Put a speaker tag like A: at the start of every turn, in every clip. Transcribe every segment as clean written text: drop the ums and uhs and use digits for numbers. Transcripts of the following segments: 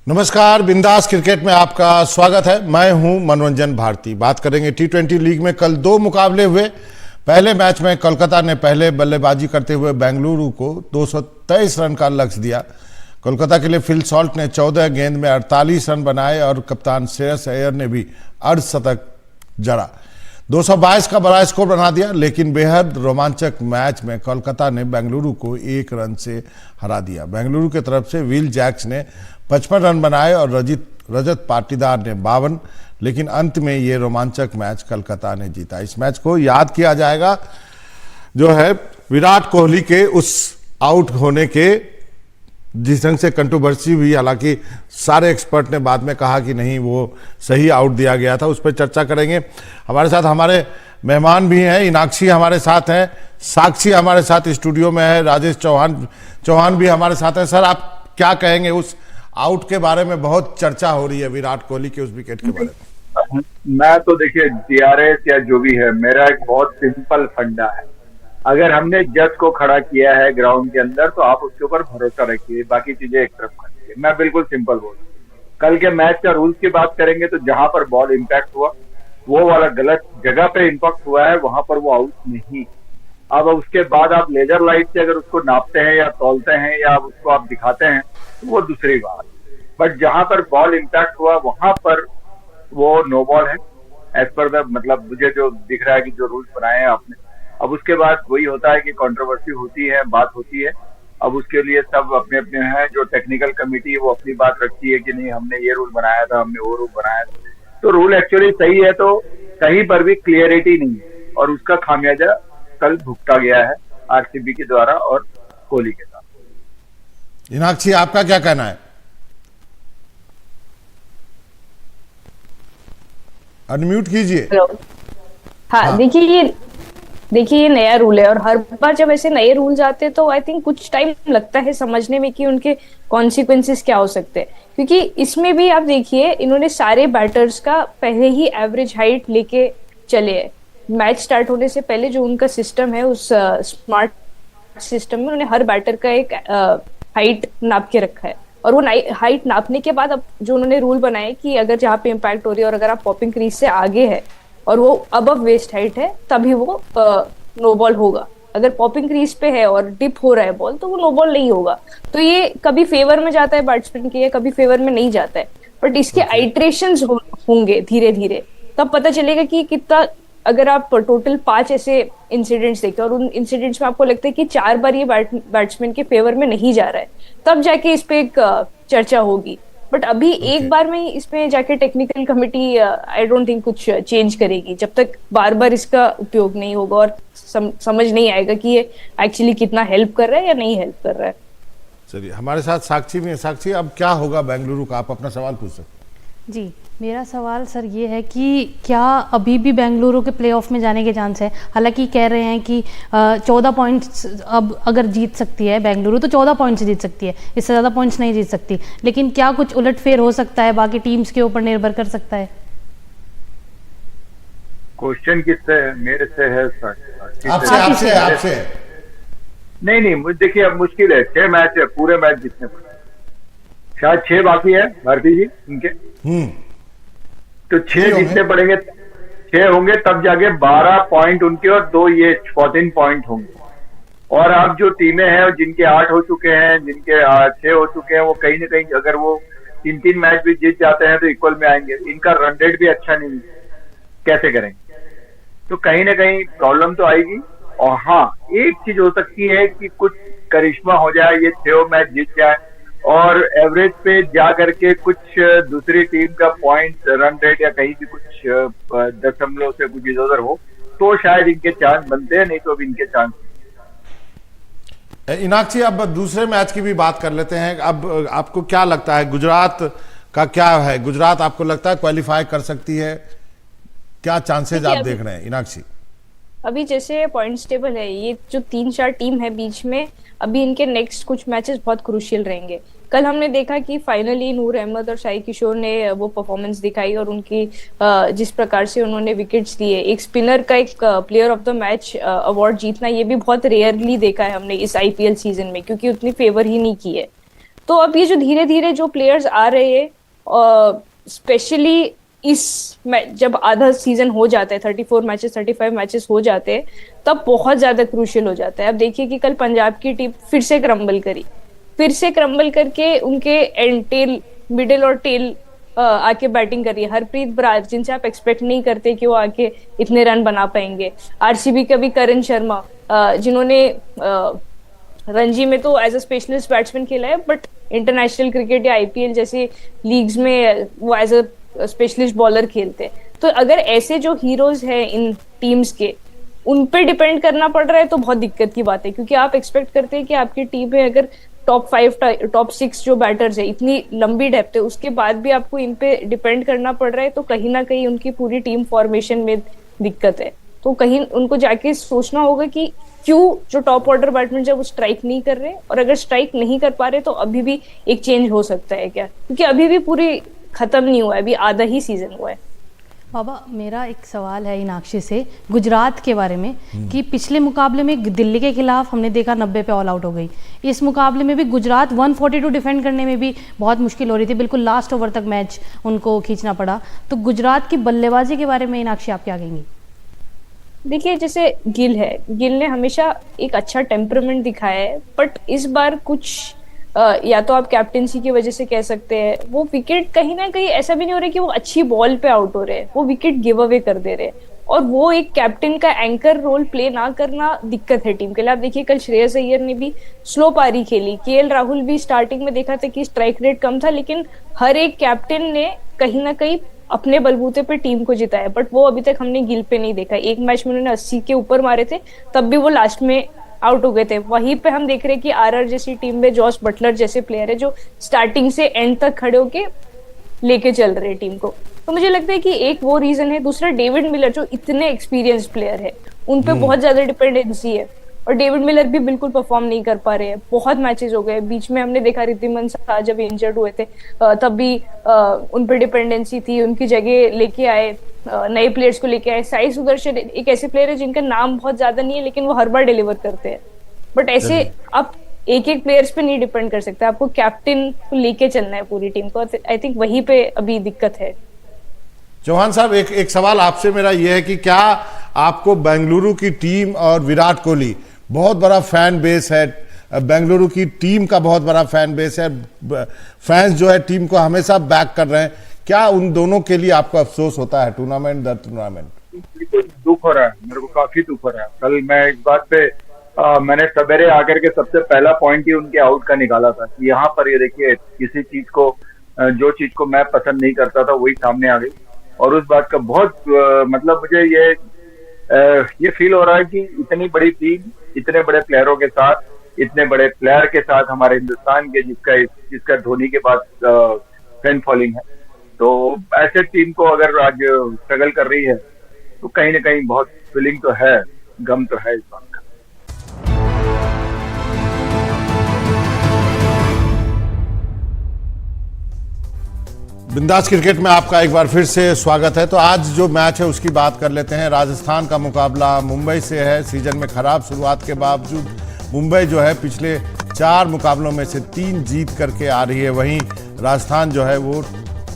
A: नमस्कार, बिंदास क्रिकेट में आपका स्वागत है। मैं हूं मनोरंजन भारती। बात करेंगे टी20 लीग में कल दो मुकाबले हुए। पहले मैच में कोलकाता ने पहले बल्लेबाजी करते हुए बेंगलुरु को 223 रन का लक्ष्य दिया। कोलकाता के लिए फिल सॉल्ट ने 14 गेंद में 48 रन बनाए और कप्तान श्रेयस अय्यर ने भी अर्धशतक जड़ा। 222 का बड़ा स्कोर बना दिया, लेकिन बेहद रोमांचक मैच में कोलकाता ने बेंगलुरु को 1 रन से हरा दिया। बेंगलुरु की तरफ से विल जैक्स ने 55 रन बनाए और रजत पाटीदार ने 52, लेकिन अंत में ये रोमांचक मैच कोलकाता ने जीता। इस मैच को याद किया जाएगा जो है विराट कोहली के उस आउट होने के, जिस ढंग से कंट्रोवर्सी हुई। हालांकि सारे एक्सपर्ट ने बाद में कहा कि नहीं, वो सही आउट दिया गया था। उस पर चर्चा करेंगे। हमारे साथ हमारे मेहमान भी हैं। इनाक्षी हमारे साथ हैं, साक्षी हमारे साथ स्टूडियो में है, राजेश चौहान भी हमारे साथ हैं। सर, आप क्या कहेंगे उस आउट के बारे में? बहुत चर्चा हो रही है विराट कोहली के उस विकेट के बारे में।
B: मैं तो देखिए DRS या जो भी है, मेरा एक बहुत सिंपल फंडा है। अगर हमने जज को खड़ा किया है ग्राउंड के अंदर तो आप उसके ऊपर भरोसा रखिए, बाकी चीजें एक तरफ कर दीजिए। मैं बिल्कुल सिंपल बोल, कल के मैच का रूल्स की बात करेंगे तो जहां पर बॉल इम्पैक्ट हुआ वो वाला गलत जगह पे इम्पैक्ट हुआ है, वहां पर वो आउट नहीं। अब उसके बाद आप लेजर लाइट से अगर उसको नापते हैं या तौलते हैं या उसको आप दिखाते हैं तो वो दूसरी बात, बट जहां पर बॉल इम्पैक्ट हुआ वहां पर वो नो बॉल है एज पर द, मतलब मुझे जो दिख रहा है कि जो रूल्स बनाए हैं आपने। अब उसके बाद वही होता है कि कंट्रोवर्सी होती है, बात होती है। अब उसके लिए सब अपने अपने हैं, जो टेक्निकल कमेटी है वो अपनी बात रखती है कि नहीं हमने ये रूल बनाया था, हमने वो रूल बनाया था। तो रूल एक्चुअली सही है, तो कहीं पर भी क्लियरिटी नहीं है और उसका खामियाजा कल भुगता गया है RCB के द्वारा और कोहली के साथ।
A: इनाक्षी, आपका क्या कहना है? अनम्यूट कीजिए।
C: हाँ। देखिए ये नया रूल है और हर बार जब ऐसे नए रूल्स आते हैं तो आई थिंक कुछ टाइम लगता है समझने में कि उनके कॉन्सिक्वेंसेस क्या हो सकते हैं। क्योंकि इसमें भी आप देखिए, इन्होंने सारे बैटर्स का पहले ही एवरेज हाइट लेके चले हैं। मैच स्टार्ट होने से पहले जो उनका सिस्टम है, उस स्मार्ट सिस्टम में उन्होंने हर बैटर का एक हाइट नाप के रखा है। और वो हाइट नापने के बाद अब जो उन्होंने रूल बनाए कि अगर जहाँ पे इम्पैक्ट हो रही है और अगर आप पॉपिंग क्रीज से आगे है और वो अबव वेस्ट हाइट है तभी वो नो बॉल होगा। अगर पॉपिंग क्रीज पे है और डिप हो रहा है बॉल तो वो नो बॉल नहीं होगा। तो ये कभी फेवर में जाता है बैट्समैन के या कभी फेवर में नहीं जाता है, बट इसके आइट्रेशंस होंगे धीरे धीरे, तब पता चलेगा कि कितना। अगर आप टोटल 5 ऐसे इंसिडेंट्स देखें और उन इंसिडेंट्स में आपको लगता है कि 4 बार ये बैट्समैन के फेवर में नहीं जा रहा है, तब जाके इस पे एक चर्चा होगी। बट अभी एक बार में इसमें जाके technical committee I don't think कुछ चेंज करेगी जब तक बार बार इसका उपयोग नहीं होगा और समझ नहीं आएगा कि ये एक्चुअली कितना हेल्प कर रहा है या नहीं हेल्प कर रहा है।
A: चलिए, हमारे साथ साक्षी भी है। साक्षी, अब क्या होगा बेंगलुरु का? आप अपना सवाल पूछ सकते।
D: जी, मेरा सवाल सर ये है कि क्या अभी भी बेंगलुरु के प्लेऑफ में जाने के चांस है? हालांकि कह रहे हैं कि 14 पॉइंट्स अब अगर जीत सकती है बेंगलुरु तो 14 पॉइंट्स जीत सकती है, इससे ज़्यादा पॉइंट्स नहीं जीत सकती। लेकिन क्या कुछ उलटफेर हो सकता है, बाकी टीम्स के ऊपर निर्भर कर सकता है?
B: क्वेश्चन किससे है? मेरे से है सर?
A: आपसे।
B: नहीं, देखिए अब मुश्किल है। 6 मैच है, पूरे मैच जीतने पड़े। शायद 6 बाकी है भारती जी इनके। तो 6 जीतने पड़ेंगे, 6 होंगे तब जाके 12 पॉइंट उनके और 2 ये 14 पॉइंट होंगे। और अब जो टीमें हैं जिनके 8 हो चुके हैं, जिनके 6 हो चुके हैं, वो कहीं ना कहीं अगर वो 3-3 मैच भी जीत जाते हैं तो इक्वल में आएंगे। इनका रन रेट भी अच्छा नहीं है, कैसे करेंगे? तो कहीं ना कहीं प्रॉब्लम तो आएगी। और हाँ, एक चीज हो सकती है कि कुछ करिश्मा हो जाए, ये 6 मैच जीत जाए और एवरेज पे जा करके कुछ दूसरी टीम का पॉइंट रन रेट या कहीं भी कुछ दशमलव से कुछ इधर हो तो शायद इनके चांस बनते हैं, नहीं तो अब इनके चांस।
A: इनाक्षी, अब दूसरे मैच की भी बात कर लेते हैं। अब आपको क्या लगता है, गुजरात का क्या है? गुजरात आपको लगता है क्वालिफाई कर सकती है? क्या चांसेस आप देख रहे हैं इनाक्षी?
C: अभी जैसे पॉइंट्स टेबल है, ये जो 3-4 टीम है बीच में, अभी इनके नेक्स्ट कुछ मैचेस बहुत क्रूशियल रहेंगे। कल हमने देखा कि फाइनली नूर अहमद और साई किशोर ने वो परफॉर्मेंस दिखाई और उनकी जिस प्रकार से उन्होंने विकेट्स लिए, एक स्पिनर का एक player of the match award जीतना, ये भी बहुत रेयरली देखा है हमने इस IPL सीजन में, क्योंकि उतनी फेवर ही नहीं की है। तो अब ये जो धीरे धीरे जो प्लेयर्स आ रहे हैं, स्पेशली जब आधा सीजन हो जाता है, 34 मैचेस 35 मैचेस हो जाते हैं, तब बहुत ज्यादा क्रूशियल हो जाता है। अब देखिए कि कल पंजाब की टीम फिर से क्रम्बल करके उनके एंड टेल, मिडिल और टेल आके बैटिंग कर रही है। हरप्रीत बरार, जिनसे आप एक्सपेक्ट नहीं करते कि वो आके इतने रन बना पाएंगे। आरसीबी का भी करण शर्मा, जिन्होंने रणजी में तो एज अ स्पेशलिस्ट बैट्समैन खेला है, बट इंटरनेशनल क्रिकेट या आईपीएल जैसे लीग्स में वो एज अ स्पेशलिस्ट बॉलर खेलते हैं। तो अगर ऐसे जो हीरोज हैं इन टीम्स के, उन पे डिपेंड करना पड़ रहा है तो बहुत दिक्कत की बात है, क्योंकि आप एक्सपेक्ट करते हैं कि आपकी टीम में अगर टॉप 5 टॉप 6 जो बैटर्स है, इतनी लंबी डेप्थ है, उसके बाद भी आपको इन पे डिपेंड करना पड़ रहा है, तो कहीं ना कहीं उनकी पूरी टीम फॉर्मेशन में दिक्कत है। तो कहीं उनको जाके सोचना होगा कि क्यों जो टॉप ऑर्डर बैट्समैन जब वो स्ट्राइक नहीं कर रहे, और अगर स्ट्राइक नहीं कर पा रहे तो अभी भी एक चेंज हो सकता है क्या, क्योंकि अभी भी पूरी खत्म नहीं हुआ है, अभी आधा ही सीजन हुआ है।
D: बाबा, मेरा एक सवाल है इनाक्षी से गुजरात के बारे में, कि पिछले मुकाबले में दिल्ली के खिलाफ हमने देखा 90 पे ऑल आउट हो गई। इस मुकाबले में भी गुजरात 142 डिफेंड करने में भी बहुत मुश्किल हो रही थी, बिल्कुल लास्ट ओवर तक मैच उनको खींचना पड़ा। तो गुजरात की बल्लेबाजी के बारे में इनाक्षी आप क्या कहेंगी?
C: देखिए, जैसे गिल ने हमेशा एक अच्छा टेम्परामेंट दिखाया है, बट इस बार कुछ या तो आप कैप्टेंसी की वजह से कह सकते हैं, वो विकेट कहीं ना कहीं ऐसा भी नहीं हो रहा कि वो अच्छी बॉल पे आउट हो रहे हैं, वो विकेट गिव अवे कर दे रहे हैं, और वो एक कैप्टन का एंकर रोल प्ले ना करना दिक्कत है टीम के लिए। आप देखिए कल श्रेयस अय्यर ने भी स्लो पारी खेली, केएल राहुल भी स्टार्टिंग में देखा था कि स्ट्राइक रेट कम था, लेकिन हर एक कैप्टन ने कहीं ना कहीं अपने बलबूते पे टीम को जिताया, बट वो अभी तक हमने गिल पे नहीं देखा। एक मैच में उन्होंने 80 के ऊपर मारे थे, तब भी वो लास्ट में आउट हो गए थे। वहीं पे हम देख रहे हैं कि आरआर जैसी टीम में जॉस बटलर जैसे प्लेयर है जो स्टार्टिंग से एंड तक खड़े होके लेके चल रहे हैं टीम को। तो मुझे लगता है कि एक वो रीजन है। दूसरा, डेविड मिलर जो इतने एक्सपीरियंस प्लेयर है, उन पे बहुत ज्यादा डिपेंडेंसी है, और डेविड मिलर भी बिल्कुल परफॉर्म नहीं कर पा रहे हैं। बहुत मैचेस हो गए, बीच में हमने देखा रिद्धिमान शाह जब इंजर्ड हुए थे तब भी उन पे डिपेंडेंसी थी। उनकी जगह लेके आए नए प्लेयर्स को लेके आए। साई सुदर्शन एक ऐसे प्लेयर है जिनका नाम बहुत ज्यादा नहीं है, लेकिन वो हर बार डिलीवर करते हैं। बट ऐसे आप एक एक प्लेयर्स पे नहीं डिपेंड कर सकते, आपको कैप्टन को लेके चलना है पूरी टीम को। आई थिंक वहीं पे अभी दिक्कत है।
A: चौहान साहब, एक सवाल आपसे मेरा यह है कि क्या आपको बेंगलुरु की टीम और विराट कोहली, बहुत बड़ा फैन बेस है, बेंगलुरु की टीम का बहुत बड़ा फैन बेस है, फैंस जो है टीम को हमेशा बैक कर रहे हैं, क्या उन दोनों के लिए आपको अफसोस होता है टूर्नामेंट दर टूर्नामेंट?
B: बिल्कुल दुख हो रहा है, मेरे को काफी दुख हो रहा है। कल मैं इस बात पे मैंने सवेरे आकर के सबसे पहला पॉइंट ही उनके आउट का निकाला था कि यहाँ पर ये देखिए, किसी चीज को जो चीज को मैं पसंद नहीं करता था वही सामने आ गई, और उस बात का बहुत मतलब मुझे ये फील हो रहा है कि इतनी बड़ी टीम, इतने बड़े प्लेयरों के साथ, इतने बड़े प्लेयर के साथ हमारे हिंदुस्तान के, जिसका धोनी के बाद फैन फॉलोइंग है, तो ऐसे टीम को अगर आज स्ट्रगल कर रही है तो कहीं ना कहीं बहुत फीलिंग तो है, गम तो है इस बात का।
A: बिंदास क्रिकेट में आपका एक बार फिर से स्वागत है। तो आज जो मैच है उसकी बात कर लेते हैं। राजस्थान का मुकाबला मुंबई से है। सीजन में खराब शुरुआत के बावजूद मुंबई जो है पिछले 4 मुकाबलों में से 3 जीत करके आ रही है। वहीं राजस्थान जो है वो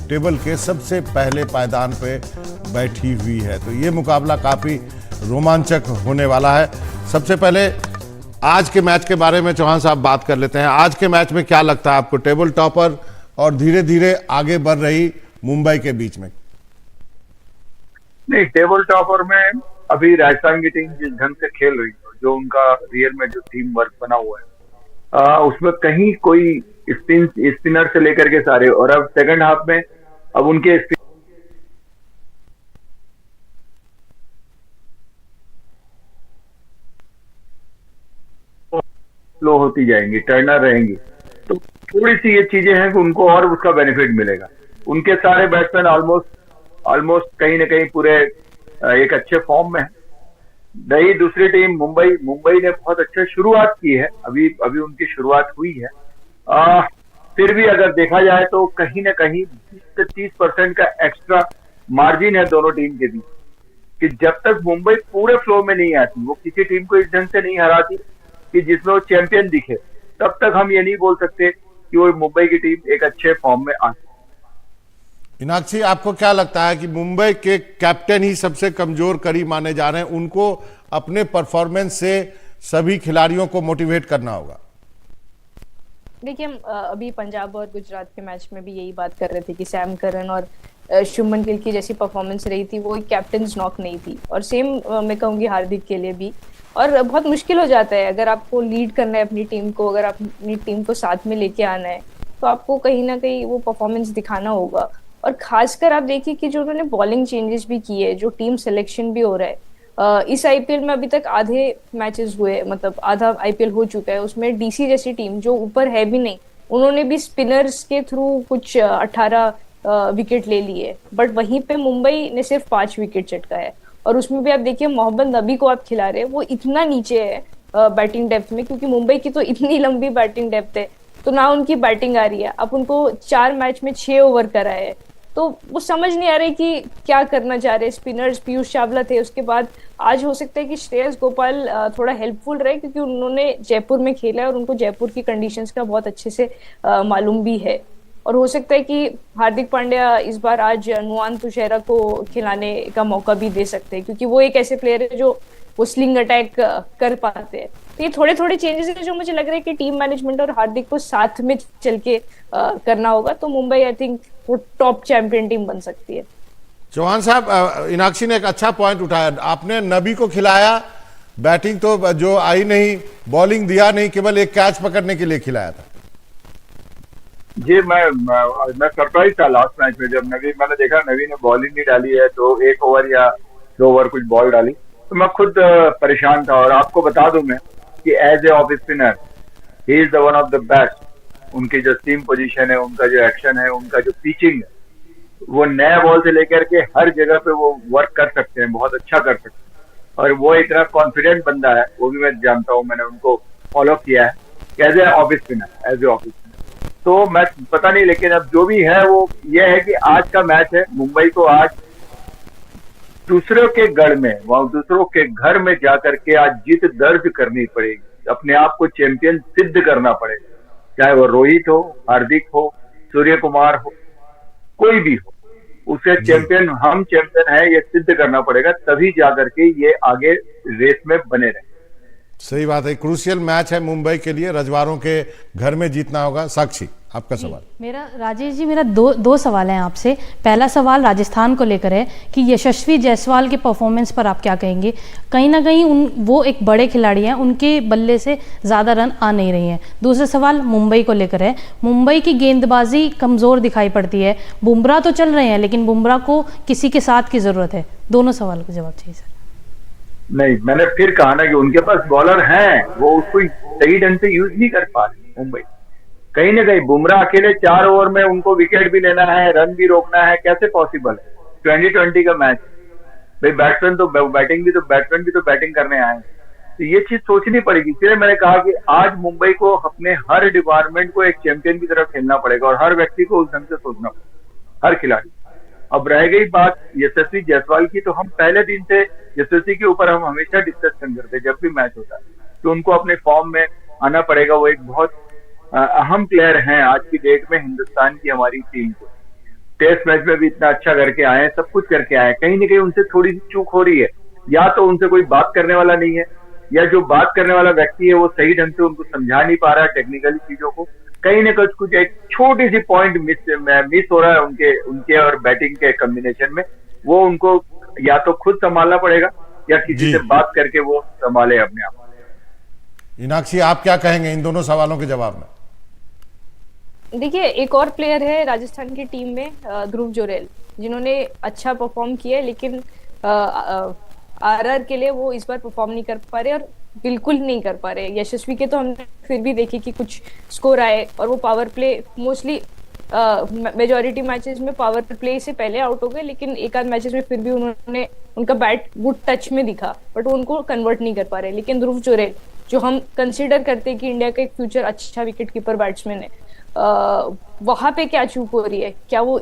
A: टेबल के सबसे पहले पायदान पे बैठी हुई है। तो ये मुकाबला काफ़ी रोमांचक होने वाला है। सबसे पहले आज के मैच के बारे में चौहान साहब बात कर लेते हैं। आज के मैच में क्या लगता है आपको, टेबल टॉपर और धीरे धीरे आगे बढ़ रही मुंबई के बीच में?
B: नहीं, टेबल टॉपर में अभी राजस्थान की टीम जिस ढंग से खेल रही है, जो उनका रियल में जो टीम वर्क बना हुआ है, उसमें कहीं कोई स्पिनर से लेकर के सारे, और अब सेकंड हाफ में अब उनके स्लो होती जाएंगी, टर्नर रहेंगी, तो थोड़ी सी ये चीजें हैं कि उनको और उसका बेनिफिट मिलेगा। उनके सारे बैट्समैन ऑलमोस्ट कहीं ना कहीं पूरे एक अच्छे फॉर्म में है। रही दूसरी टीम मुंबई ने बहुत अच्छे शुरुआत की है, अभी उनकी शुरुआत हुई है। फिर भी अगर देखा जाए तो कहीं ना कहीं 20 से 30% का एक्स्ट्रा मार्जिन है दोनों टीम के बीच, कि जब तक मुंबई पूरे फ्लो में नहीं आती, वो किसी टीम को इस ढंग से नहीं हराती कि जिसमें वो चैंपियन दिखे, तब तक हम ये नहीं बोल सकते कि वो मुंबई की टीम एक अच्छे फॉर्म में आ सके।
A: मीनाक्षी, आपको क्या लगता है कि मुंबई के कैप्टन ही सबसे कमजोर कड़ी माने जा रहे हैं, उनको अपने परफॉर्मेंस से सभी खिलाड़ियों को मोटिवेट करना होगा?
C: देखिए, हम अभी पंजाब और गुजरात के मैच में भी यही बात कर रहे थे कि सैम करन और शुभमन गिल की जैसी परफॉर्मेंस रही थी, वो एक कैप्टन्स नॉक नहीं थी। और सेम मैं कहूंगी हार्दिक के लिए भी। और बहुत मुश्किल हो जाता है अगर आपको लीड करना है अपनी टीम को, अगर आप अपनी टीम को साथ में लेके आना है तो आपको कहीं ना कहीं वो परफॉर्मेंस दिखाना होगा। और खासकर आप देखिए कि जो उन्होंने बॉलिंग चेंजेस भी किए, जो टीम सिलेक्शन भी हो रहा है, इस आईपीएल में अभी तक आधे मैचेस हुए, मतलब आधा आईपीएल हो चुका है, उसमें डीसी जैसी टीम जो ऊपर है भी नहीं, उन्होंने भी स्पिनर्स के थ्रू कुछ 18 विकेट ले लिए। बट वहीं पे मुंबई ने सिर्फ 5 विकेट चटका है। और उसमें भी आप देखिए मोहम्मद नबी को आप खिला रहे हैं, वो इतना नीचे है बैटिंग डेप्थ में, क्योंकि मुंबई की तो इतनी लंबी बैटिंग डेप्थ है, तो ना उनकी बैटिंग आ रही है। अब उनको 4 मैच में 6 ओवर कराए है, तो वो समझ नहीं आ रही कि क्या करना चाह रहे। स्पिनर्स पीयूष चावला थे, उसके बाद आज हो सकता है कि श्रेयस गोपाल थोड़ा हेल्पफुल रहे, क्योंकि उन्होंने जयपुर में खेला है और उनको जयपुर की कंडीशंस का बहुत अच्छे से मालूम भी है। और हो सकता है कि हार्दिक पांड्या इस बार आज नुआन तुषेरा को खिलाने का मौका भी दे सकते हैं, क्योंकि वो एक ऐसे प्लेयर है जो वो स्लिंग अटैक कर पाते हैं। तो ये थोड़े थोड़े चेंजेस है जो मुझे लग रहा है कि टीम मैनेजमेंट और हार्दिक को साथ में चल के करना होगा, तो मुंबई आई थिंक वो टॉप चैंपियन टीम बन सकती है।
A: चौहान साहब, मीनाक्षी ने एक अच्छा पॉइंट उठाया, आपने नबी को खिलाया, बैटिंग तो जो आई नहीं, बॉलिंग दिया नहीं, केवल एक कैच पकड़ने के लिए खिलाया था।
B: जी, मैं सरप्राइज था लास्ट मैच में जब मैंने देखा नवी ने बॉलिंग नहीं डाली है, तो 1 ओवर या 2 ओवर कुछ बॉल डाली, तो मैं खुद परेशान था। और आपको बता दूं मैं कि as a off spinner he is the one of the best. उनकी जो सीम पोजीशन है, उनका जो एक्शन है, उनका जो पिचिंग है, वो नया बॉल से लेकर के हर जगह पे वो वर्क कर सकते हैं, बहुत अच्छा कर सकते हैं। और वो इतना कॉन्फिडेंट बंदा है, वो भी मैं जानता हूँ, मैंने उनको फॉलो किया है as a off spinner, as a off spinner. तो मैच पता नहीं, लेकिन अब जो भी है वो ये है कि आज का मैच है, मुंबई को आज दूसरों के गढ़ में, वहां दूसरों के घर में जाकर के आज जीत दर्ज करनी पड़ेगी, अपने आप को चैंपियन सिद्ध करना पड़ेगा। चाहे वो रोहित हो, हार्दिक हो, सूर्य कुमार हो, कोई भी हो, उसे चैंपियन, हम चैंपियन है ये सिद्ध करना पड़ेगा, तभी जाकर के ये आगे रेस में बने रहे।
A: सही बात है, क्रूशियल मैच है मुंबई के लिए, रजवाड़ों के घर में जीतना होगा। साक्षी, आपका सवाल।
D: मेरा राजेश जी, मेरा दो सवाल हैं आपसे। पहला सवाल राजस्थान को लेकर है कि यशस्वी जायसवाल के परफॉर्मेंस पर आप क्या कहेंगे? कहीं ना कहीं वो एक बड़े खिलाड़ी हैं, उनके बल्ले से ज़्यादा रन आ नहीं रही हैं। दूसरा सवाल मुंबई को लेकर है, मुंबई की गेंदबाजी कमज़ोर दिखाई पड़ती है। बुमराह तो चल रहे हैं, लेकिन बुमराह को किसी के साथ की ज़रूरत है। दोनों सवाल का जवाब चाहिए सर।
B: नहीं, मैंने फिर कहा ना कि उनके पास बॉलर हैं, वो उसको सही ढंग से यूज नहीं कर पा रहे मुंबई। कहीं ना कहीं बुमराह अकेले 4 ओवर में उनको विकेट भी लेना है, रन भी रोकना है, कैसे पॉसिबल है? 2020 का मैच भाई, बैट्समैन तो बैटिंग भी, तो बैट्समैन भी तो बैटिंग करने आए, तो ये चीज सोचनी पड़ेगी। इसलिए मैंने कहा कि आज मुंबई को अपने हर डिपार्टमेंट को एक चैंपियन की तरफ खेलना पड़ेगा और हर व्यक्ति को उस ढंग से सोचना पड़ेगा, हर खिलाड़ी। अब रह गई बात यशस्वी जायसवाल की, तो हम पहले दिन से यशस्वी के ऊपर हम हमेशा डिस्कशन करते जब भी मैच होता है, तो उनको अपने फॉर्म में आना पड़ेगा। वो एक बहुत अहम प्लेयर हैं आज की डेट में हिंदुस्तान की, हमारी टीम को। टेस्ट मैच में भी इतना अच्छा करके आए हैं, सब कुछ करके आए हैं। कहीं ना कहीं उनसे थोड़ी सी चूक हो रही है, या तो उनसे कोई बात करने वाला नहीं है, या जो बात करने वाला व्यक्ति है वो सही ढंग से उनको समझा नहीं पा रहा है टेक्निकली चीजों को। कहीं ना कहीं कुछ एक छोटी सी पॉइंट मिस हो रहा है उनके और बैटिंग के कॉम्बिनेशन में। वो उनको या तो खुद संभालना पड़ेगा या किसी से बात करके वो संभाले अपने आप।
A: मीनाक्षी, आप क्या कहेंगे इन दोनों सवालों के जवाब में?
C: देखिए, एक और प्लेयर है राजस्थान की टीम में, ध्रुव जुरैल, जिन्होंने अच्छा परफॉर्म किया है, लेकिन आरआर के लिए वो इस बार परफॉर्म नहीं कर पा रहे और बिल्कुल नहीं कर पा रहे। यशस्वी के तो हमने फिर भी देखे कि कुछ स्कोर आए, और वो power play mostly majority matches में पावर प्ले से पहले आउट हो गए, लेकिन एक आध मैचेस में फिर भी उन्होंने उनका बैट गुड टच में दिखा, बट वो उनको कन्वर्ट नहीं कर पा रहे। लेकिन ध्रुव जुरैल, जो हम कंसिडर करते हैं कि इंडिया का एक फ्यूचर अच्छा विकेट कीपर बैट्समैन है, वहां पे क्या चूक हो रही है? क्या वो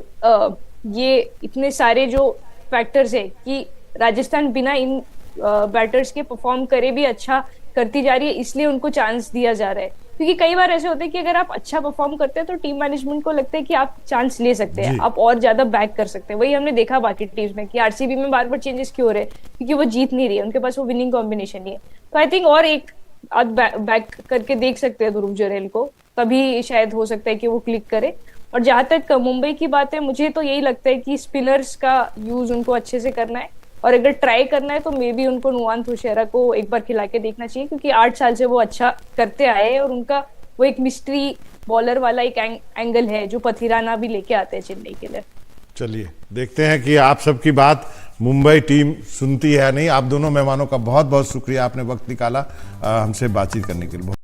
C: ये इतने सारे जो फैक्टर्स है कि राजस्थान बिना इन बैटर्स के परफॉर्म करे भी अच्छा करती जा रही है, इसलिए उनको चांस दिया जा रहा है, क्योंकि कई बार ऐसे होते हैं कि अगर आप अच्छा परफॉर्म करते हैं तो टीम मैनेजमेंट को लगता है कि आप चांस ले सकते हैं,
A: जी।
C: आप और ज्यादा बैक कर सकते हैं। वही हमने देखा बाकी टीम्स में कि आरसीबी में बार बार चेंजेस क्यों हो रहे हैं, क्योंकि वो जीत नहीं रही है, उनके पास वो विनिंग कॉम्बिनेशन नहीं है। तो आई थिंक और एक आध बैक करके देख सकते हैं ध्रुव जुरैल को, तभी शायद हो सकता है कि वो क्लिक करे। और जहां तक मुंबई की बात है, मुझे तो यही लगता है कि स्पिनर्स का यूज उनको अच्छे से करना है, और अगर ट्राई करना है तो मे बी उनको नुआन थुशैरा को एक बार खिला के देखना चाहिए, क्योंकि 8 साल से वो अच्छा करते आए हैं और उनका वो एक मिस्ट्री बॉलर वाला एक एंगल है जो पथिराना भी लेके आते हैं चेन्नई के लिए।
A: चलिए देखते हैं कि आप सबकी बात मुंबई टीम सुनती है नहीं। आप दोनों मेहमानों का बहुत बहुत शुक्रिया, आपने वक्त निकाला हमसे बातचीत करने के लिए।